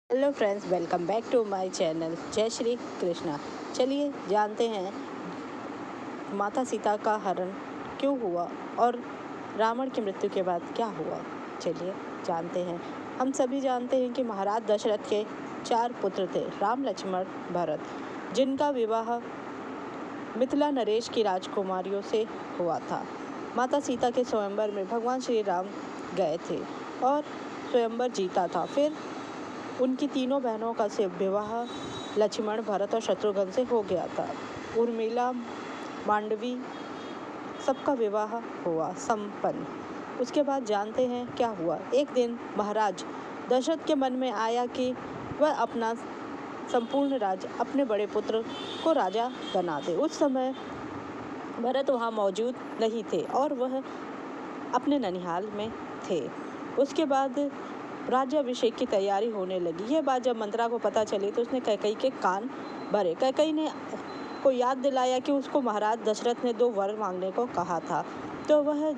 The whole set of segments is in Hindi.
Hello friends, welcome back to my channel. जय श्री कृष्णा। चलिए जानते हैं माता सीता का हरण क्यों हुआ और रावण की मृत्यु के बाद क्या हुआ। चलिए जानते हैं। हम सभी जानते हैं कि महाराज दशरथ के 4 पुत्र थे, राम, लक्ष्मण, भरत, जिनका विवाह मिथिला नरेश की राजकुमारियों से हुआ था। माता सीता के स्वयंवर में भगवान श्री राम गए थे और स्वयंवर जीता था। फिर उनकी तीनों बहनों का से विवाह लक्ष्मण, भरत और शत्रुघ्न से हो गया था। उर्मिला, मांडवी, सबका विवाह हुआ संपन्न। उसके बाद जानते हैं क्या हुआ। एक दिन महाराज दशरथ के मन में आया कि वह अपना संपूर्ण राज्य अपने बड़े पुत्र को राजा बना दे। उस समय भरत वहाँ मौजूद नहीं थे और वह अपने ननिहाल में थे। उसके बाद राज्याभिषेक की तैयारी होने लगी। यह बात जब मंत्रा को पता चली तो उसने कैकेयी के कान भरे। कैकेयी ने को याद दिलाया कि उसको महाराज दशरथ ने 2 वर मांगने को कहा था, तो वह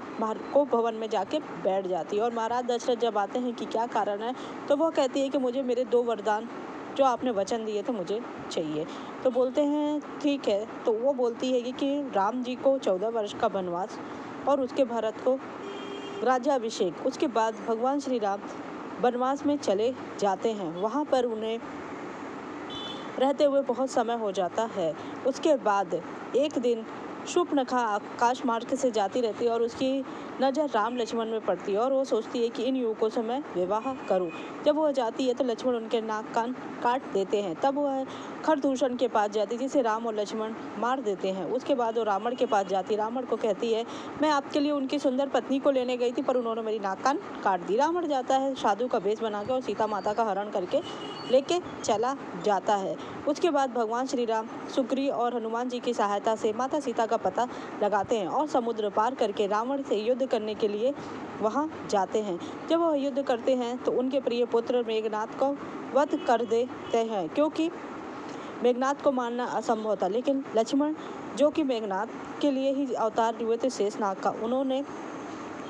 को भवन में जाके बैठ जाती और महाराज दशरथ जब आते हैं कि क्या कारण है, तो वह कहती है कि मुझे मेरे 2 वरदान जो आपने वचन दिए थे मुझे चाहिए। तो बोलते हैं ठीक है। तो वो बोलती है कि राम जी को 14 वर्ष का वनवास और उसके भरत को राज्याभिषेक। उसके बाद भगवान श्री राम वनवास में चले जाते हैं। वहाँ पर उन्हें रहते हुए बहुत समय हो जाता है। उसके बाद एक दिन शूर्पणखा आकाश मार्ग से जाती रहती है और उसकी नज़र राम लक्ष्मण में पड़ती है और वो सोचती है कि इन युवकों से मैं विवाह करूं। जब वह जाती है तो लक्ष्मण उनके नाक कान काट देते हैं। तब वह खरदूषण के पास जाती है, जिसे राम और लक्ष्मण मार देते हैं। उसके बाद वो रावण के पास जाती, रावण को कहती है मैं आपके लिए उनकी सुंदर पत्नी को लेने गई थी, पर उन्होंने मेरी नाक कान काट दी। रावण जाता है साधु का वेश बना के और सीता माता का हरण करके लेके चला जाता है। उसके बाद भगवान श्री राम सुग्रीव और हनुमान जी की सहायता से माता सीता का पता लगाते हैं और समुद्र पार करके रावण से युद्ध करने के लिए वहां जाते हैं। जब वह युद्ध करते हैं तो उनके प्रिय पुत्र मेघनाद को वध कर देते हैं, क्योंकि मेघनाद को मारना असंभव था। लेकिन लक्ष्मण, जो कि मेघनाद के लिए ही अवतार हुए थे शेषनाग का, उन्होंने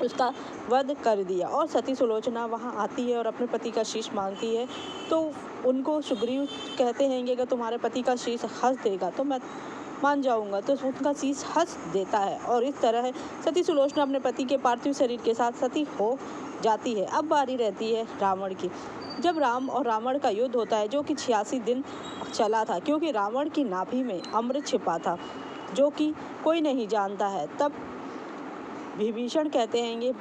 उसका वध कर दिया। और सती सुलोचना वहाँ आती है और अपने पति का शीश मांगती है, तो उनको सुग्रीव कहते हैं कि अगर तुम्हारे पति का शीश हंस देगा तो मैं मान जाऊंगा। तो उनका शीश हंस देता है और इस तरह सती सुलोचना अपने पति के पार्थिव शरीर के साथ सती हो जाती है। अब बारी रहती है रावण की। जब राम और रावण का युद्ध होता है, जो कि 86 दिन चला था, क्योंकि रावण की नाभि में अमृत छिपा था जो कि कोई नहीं जानता है। तब विभीषण कहते हैं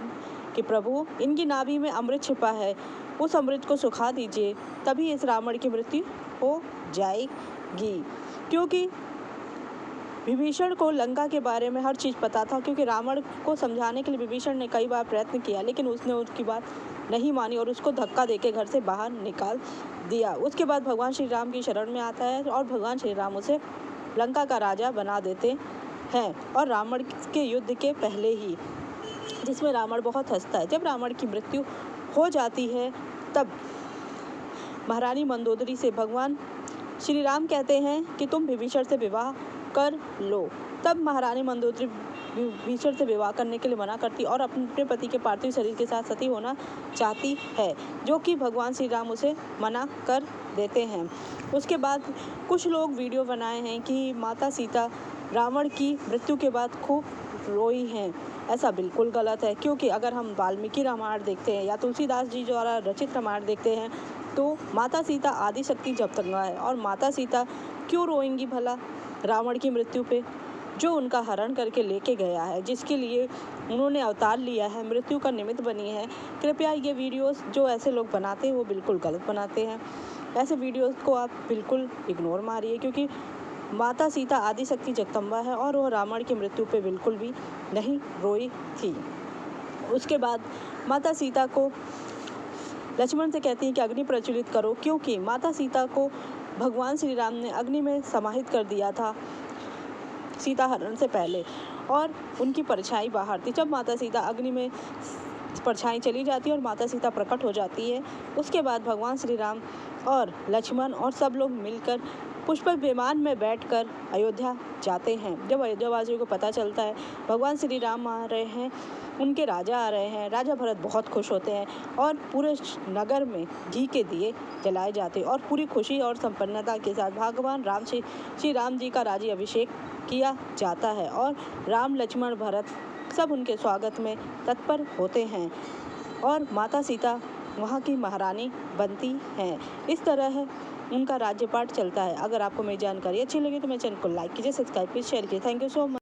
कि प्रभु, इनकी नाभि में अमृत छिपा है, उस अमृत को सुखा दीजिए, तभी इस रावण की मृत्यु हो जाएगी। क्योंकि विभीषण को लंका के बारे में हर चीज़ पता था, क्योंकि रावण को समझाने के लिए विभीषण ने कई बार प्रयत्न किया, लेकिन उसने उसकी बात नहीं मानी और उसको धक्का देके घर से बाहर निकाल दिया। उसके बाद भगवान श्री राम की शरण में आता है और भगवान श्री राम उसे लंका का राजा बना देते हैं, और रावण के युद्ध के पहले ही, जिसमें रावण बहुत हंसता है। जब रावण की मृत्यु हो जाती है तब महारानी मंदोदरी से भगवान श्री राम कहते हैं कि तुम विभीषण से विवाह कर लो। तब महारानी मंदोदरी विभीषण से विवाह करने के लिए मना करती और अपने पति के पार्थिव शरीर के साथ सती होना चाहती है, जो कि भगवान श्री राम उसे मना कर देते हैं। उसके बाद कुछ लोग वीडियो बनाए हैं कि माता सीता रावण की मृत्यु के बाद खूब रोई हैं। ऐसा बिल्कुल गलत है, क्योंकि अगर हम वाल्मीकि रामायण देखते हैं या तुलसीदास जी द्वारा रचित रामायण देखते हैं, तो माता सीता आदि शक्ति जब तक है, और माता सीता क्यों रोएंगी भला रावण की मृत्यु पे, जो उनका हरण करके लेके गया है, जिसके लिए उन्होंने अवतार लिया है, मृत्यु का निमित्त बनी है। कृपया ये वीडियोस जो ऐसे लोग बनाते हैं वो बिल्कुल गलत बनाते हैं। ऐसे वीडियोस को आप बिल्कुल इग्नोर मारिए, क्योंकि माता सीता आदि शक्ति जगदम्बा है और वह रावण की मृत्यु पे बिल्कुल भी नहीं रोई थी। उसके बाद माता सीता को लक्ष्मण से कहती हैं कि अग्नि प्रज्वलित करो, क्योंकि माता सीता को भगवान श्री राम ने अग्नि में समाहित कर दिया था सीता हरण से पहले, और उनकी परछाई बाहर थी। जब माता सीता अग्नि में परछाई चली जाती है और माता सीता प्रकट हो जाती है, उसके बाद भगवान श्री राम और लक्ष्मण और सब लोग मिलकर पुष्पक विमान में बैठकर अयोध्या जाते हैं। जब अयोध्यावासियों को पता चलता है भगवान श्री राम आ रहे हैं, उनके राजा आ रहे हैं, राजा भरत बहुत खुश होते हैं और पूरे नगर में घी के दिए जलाए जाते हैं और पूरी खुशी और संपन्नता के साथ भगवान श्री राम जी का राज्य अभिषेक किया जाता है और राम लक्ष्मण भरत सब उनके स्वागत में तत्पर होते हैं और माता सीता वहाँ की महारानी बनती हैं। इस तरह उनका राज्यपाठ चलता है। अगर आपको मेरी जानकारी अच्छी लगी तो मेरे चैनल को लाइक कीजिए, सब्सक्राइब कीजिए, शेयर कीजिए। Thank you so much.